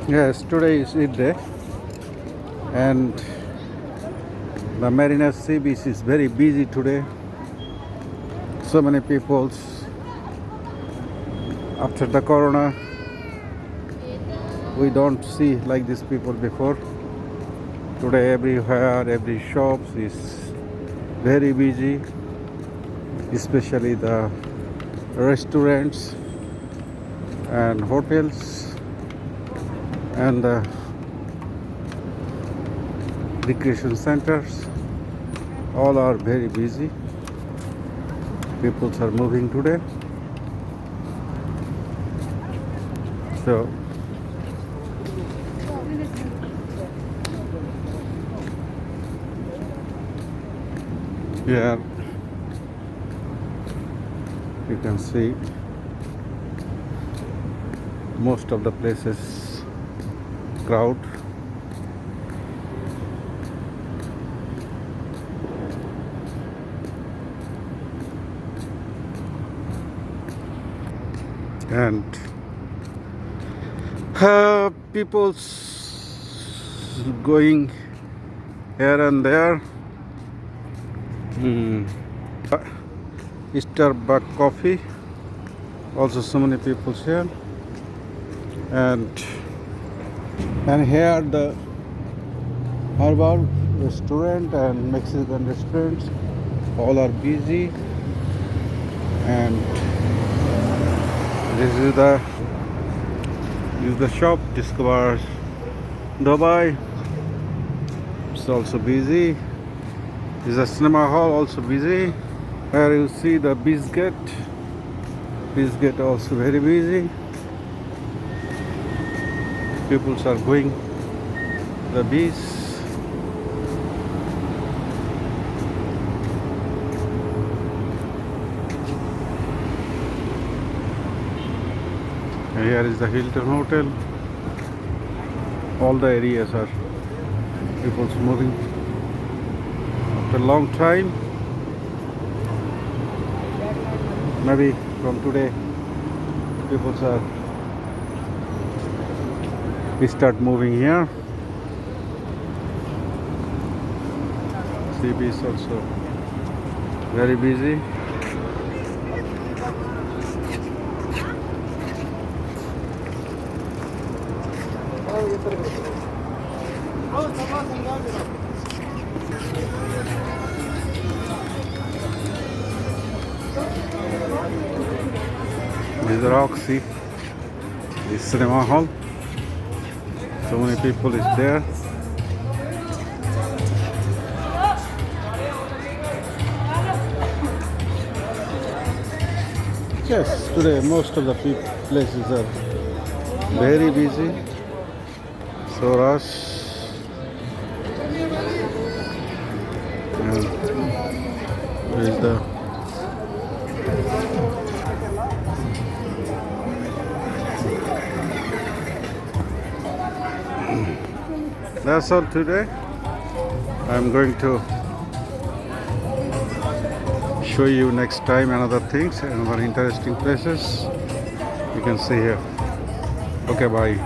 Yes, today is Eid day, and the Marina Sea beach is very busy today. So many people. After the corona, we don't see like these people before. Today, everywhere, every shop is very busy, especially the restaurants and hotels and the recreation centers. All are very busy. People are moving today. So here you can see most of the places crowd. And people's going here and there. Starbucks coffee. Also, so many people here. And here the herbal restaurant and Mexican restaurants all are busy. And this is the shop Discover Dubai. It's also busy. This is a cinema hall, also busy. Where you see the biscuit also very busy. People are going the beach. And here is the Hilton Hotel. All the areas are people moving after a long time. Maybe from today people are start moving here. Sea beach also very busy. This is Roxy, this cinema hall. So many people is there. Yes, today most of the places are very busy. So rush. And there is the that's all today. I'm going to show you next time another things, another interesting places you can see here. Okay, bye.